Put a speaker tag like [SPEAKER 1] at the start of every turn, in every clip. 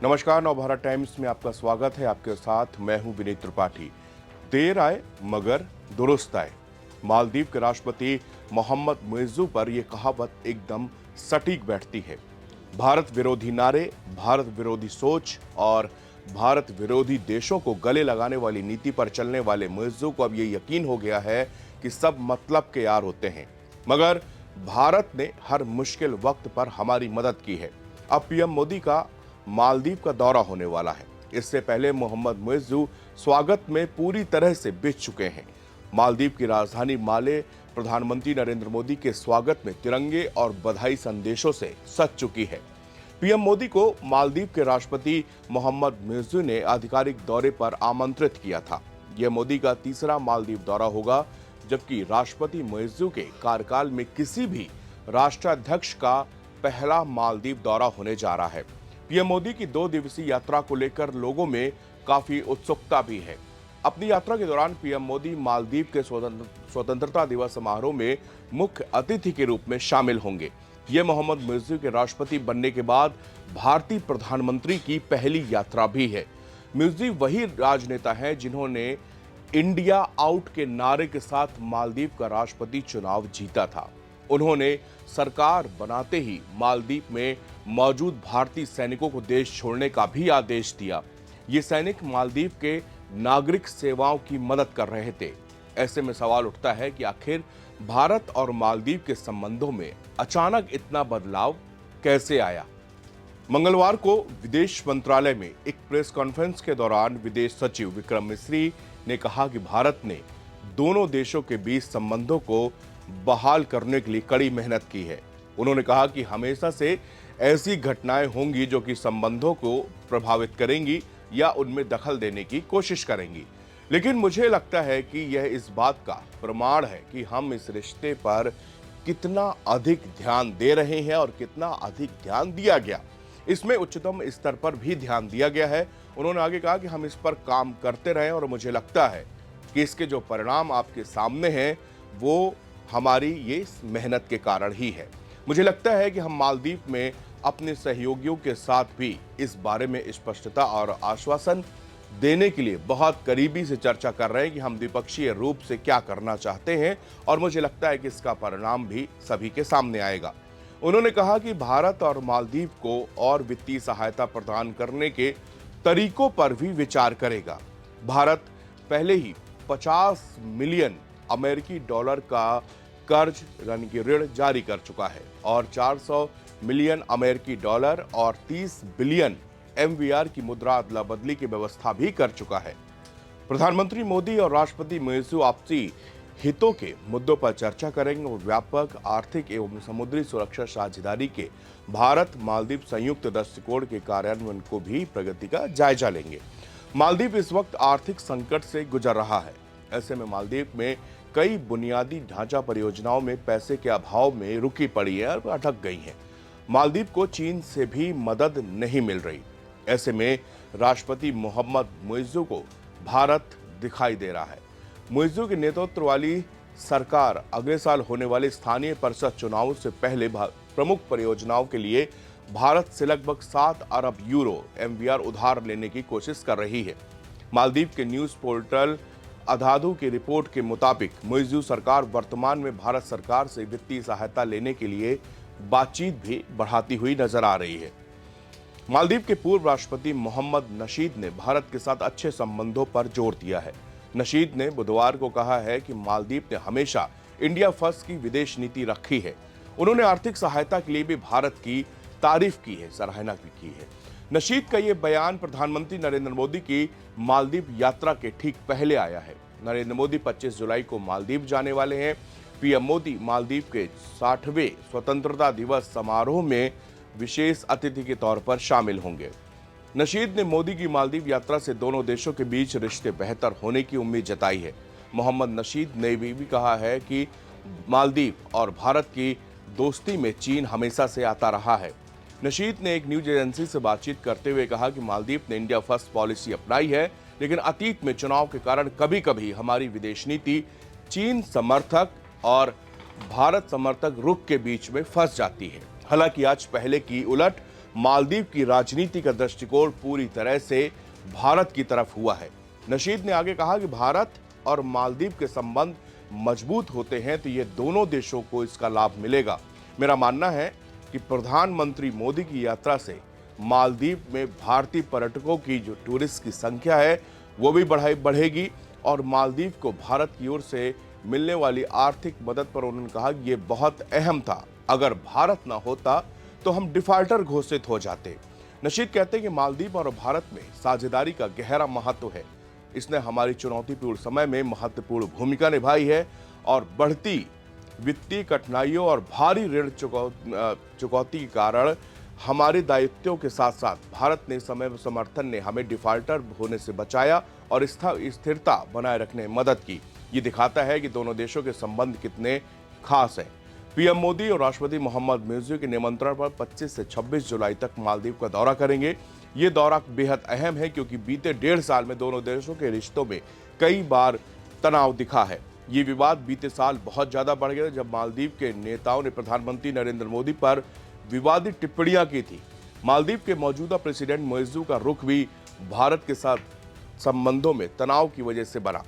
[SPEAKER 1] नमस्कार, नवभारत टाइम्स में आपका स्वागत है। आपके साथ मैं हूं विनीत त्रिपाठी। देर आए मगर दुरुस्त आए। मालदीव के राष्ट्रपति मोहम्मद मुइज्जू पर यह कहावत एकदम सटीक बैठती है। भारत विरोधी नारे, भारत विरोधी सोच और भारत विरोधी देशों को गले लगाने वाली नीति पर चलने वाले मुइज्जू को अब यह यकीन हो गया है कि सब मतलब के यार होते हैं, मगर भारत ने हर मुश्किल वक्त पर हमारी मदद की है। अब पीएम मोदी का मालदीव का दौरा होने वाला है। इससे पहले मोहम्मद मुइज्जू स्वागत में पूरी तरह से बिछ चुके हैं। मालदीव की राजधानी माले प्रधानमंत्री नरेंद्र मोदी के स्वागत में तिरंगे और बधाई संदेशों से सज चुकी है। पीएम मोदी को मालदीव के राष्ट्रपति मोहम्मद मुइज्जू ने आधिकारिक दौरे पर आमंत्रित किया था। यह मोदी का तीसरा मालदीव दौरा होगा, जबकि राष्ट्रपति मुइज्जू के कार्यकाल में किसी भी राष्ट्राध्यक्ष का पहला मालदीव दौरा होने जा रहा है। पीएम मोदी की 2 दिवसीय यात्रा को लेकर लोगों में काफी उत्सुकता भी है। अपनी यात्रा के दौरान पीएम मोदी मालदीव के स्वतंत्रता दिवस समारोह में मुख्य अतिथि के रूप में शामिल होंगे। यह मोहम्मद मुइज्जू के राष्ट्रपति बनने के बाद भारतीय प्रधानमंत्री की पहली यात्रा भी है। मुइज्जू वही राजनेता हैं जिन्होंने इंडिया आउट के नारे के साथ मालदीव का राष्ट्रपति चुनाव जीता था। उन्होंने सरकार बनाते ही मालदीव में मौजूद भारतीय सैनिकों को देश छोड़ने का भी आदेश दिया। ये सैनिक मालदीव के नागरिक सेवाओं की मदद कर रहे थे। ऐसे में सवाल उठता है कि आखिर भारत और मालदीव के संबंधों में अचानक इतना बदलाव कैसे आया। मंगलवार को विदेश मंत्रालय में एक प्रेस कॉन्फ्रेंस के दौरान विदेश सचिव विक्रम मिस्री ने कहा कि भारत ने दोनों देशों के बीच संबंधों को बहाल करने के लिए कड़ी मेहनत की है। उन्होंने कहा कि हमेशा से ऐसी घटनाएं होंगी जो कि संबंधों को प्रभावित करेंगी या उनमें दखल देने की कोशिश करेंगी, लेकिन मुझे लगता है कि यह इस बात का प्रमाण है कि हम इस रिश्ते पर कितना अधिक ध्यान दे रहे हैं और कितना अधिक ध्यान दिया गया। इसमें उच्चतम स्तर पर भी ध्यान दिया गया है। उन्होंने आगे कहा कि हम इस पर काम करते रहे और मुझे लगता है कि इसके जो परिणाम आपके सामने हैं वो हमारी ये मेहनत के कारण ही है। मुझे लगता है कि हम मालदीव में अपने सहयोगियों के साथ भी इस बारे में स्पष्टता और आश्वासन देने के लिए बहुत करीबी से चर्चा कर रहे हैं कि हम द्विपक्षीय रूप से क्या करना चाहते हैं, और मुझे लगता है कि इसका परिणाम भी सभी के सामने आएगा। उन्होंने कहा कि भारत और मालदीव को और वित्तीय सहायता प्रदान करने के तरीकों पर भी विचार करेगा। भारत पहले ही 50 मिलियन अमेरिकी डॉलर का कर्ज यानी कि ऋण जारी कर चुका है और 400 मिलियन अमेरिकी डॉलर और 30 बिलियन एमवीआर की मुद्रा अदला बदली की व्यवस्था भी कर चुका है। प्रधानमंत्री मोदी और राष्ट्रपति मुइज्जू आपसी हितों के मुद्दों पर चर्चा करेंगे और व्यापक आर्थिक एवं समुद्री सुरक्षा साझेदारी के भारत मालदीव संयुक्त दृष्टिकोण के कार्यान्वयन को भी प्रगति का जायजा लेंगे। मालदीव इस वक्त आर्थिक संकट से गुजर रहा है। ऐसे में मालदीव में कई बुनियादी ढांचा परियोजनाओं में पैसे के अभाव में रुकी पड़ी है और अटक गई हैं। मालदीव को चीन से भी मदद नहीं मिल रही। ऐसे में राष्ट्रपति मोहम्मद मुइज्जू को भारत दिखाई दे रहा है। मुइज्जू के नेतृत्व वाली सरकार अगले साल होने वाले स्थानीय परिषद चुनावों से पहले प्रमुख परियोजनाओं के लिए भारत से लगभग 7 अरब यूरो एमवीआर उधार लेने की कोशिश कर रही है। मालदीव के न्यूज पोर्टल अधाधु की रिपोर्ट के मुताबिक मुइज्जू सरकार वर्तमान में भारत सरकार से वित्तीय सहायता लेने के लिए बातचीत भी बढ़ाती हुई नजर आ रही है। मालदीव के पूर्व राष्ट्रपति मोहम्मद नशीद ने भारत के साथ अच्छे संबंधों पर जोर दिया है। नशीद ने बुधवार को कहा है कि मालदीव ने हमेशा इंडिया फर्स्ट की विदेश नीति रखी है। उन्होंने आर्थिक सहायता के लिए भी भारत की तारीफ की है, सराहना भी की है। नशीद का यह बयान प्रधानमंत्री नरेंद्र मोदी की मालदीव यात्रा के ठीक पहले आया है। नरेंद्र मोदी 25 जुलाई को मालदीव जाने वाले हैं। पीएम मोदी मालदीव के 60वें स्वतंत्रता दिवस समारोह में विशेष अतिथि के तौर पर शामिल होंगे। नशीद ने मोदी की मालदीव यात्रा से दोनों देशों के बीच रिश्ते बेहतर होने की उम्मीद जताई है। मोहम्मद नशीद ने भी कहा है कि मालदीव और भारत की दोस्ती में चीन हमेशा से आता रहा है। नशीद ने एक न्यूज एजेंसी से बातचीत करते हुए कहा कि मालदीव ने इंडिया फर्स्ट पॉलिसी अपनाई है, लेकिन अतीत में चुनाव के कारण कभी कभी हमारी विदेश नीति चीन समर्थक और भारत समर्थक रुख के बीच में फंस जाती है। हालांकि आज पहले की उलट मालदीव की राजनीति का दृष्टिकोण पूरी तरह से भारत की तरफ हुआ है। नशीद ने आगे कहा कि भारत और मालदीव के संबंध मजबूत होते हैं तो ये दोनों देशों को इसका लाभ मिलेगा। मेरा मानना है कि प्रधानमंत्री मोदी की यात्रा से मालदीव में भारतीय पर्यटकों की जो टूरिस्ट की संख्या है वो भी बढ़ेगी और मालदीव को भारत की ओर से मिलने वाली आर्थिक मदद पर उन्होंने कहा कि ये बहुत अहम था। अगर भारत ना होता तो हम डिफॉल्टर घोषित हो जाते। नशीद कहते हैं कि मालदीव और भारत में साझेदारी का गहरा महत्व है। इसने हमारी चुनौतीपूर्ण समय में महत्वपूर्ण भूमिका निभाई है और बढ़ती वित्तीय कठिनाइयों और भारी ऋण चुकौती के कारण हमारे दायित्वों के साथ साथ भारत ने समय समर्थन ने हमें डिफॉल्टर होने से बचाया और स्थिरता बनाए रखने में मदद की। ये दिखाता है कि दोनों देशों के संबंध कितने खास हैं। पीएम मोदी और राष्ट्रपति मोहम्मद मुइज़्ज़ू के निमंत्रण पर 25 से 26 जुलाई तक मालदीव का दौरा करेंगे। ये दौरा बेहद अहम है क्योंकि बीते 1.5 साल में दोनों देशों के रिश्तों में कई बार तनाव दिखा है। ये विवाद बीते साल बहुत ज्यादा बढ़ गया जब मालदीव के नेताओं ने प्रधानमंत्री नरेंद्र मोदी पर विवादित टिप्पणियां की थी। मालदीव के मौजूदा प्रेसिडेंट मुइज़्ज़ू का रुख भी भारत के साथ संबंधों में तनाव की वजह से बना।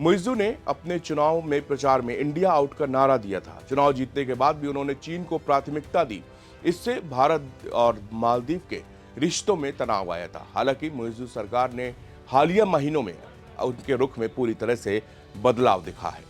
[SPEAKER 1] मुइज़्ज़ू ने अपने चुनाव में प्रचार में इंडिया आउट का नारा दिया था। चुनाव जीतने के बाद भी उन्होंने चीन को प्राथमिकता दी। इससे भारत और मालदीव के रिश्तों में तनाव आया था। हालांकि मुइज़्ज़ू सरकार ने हालिया महीनों में उनके रुख में पूरी तरह से बदलाव दिखा है।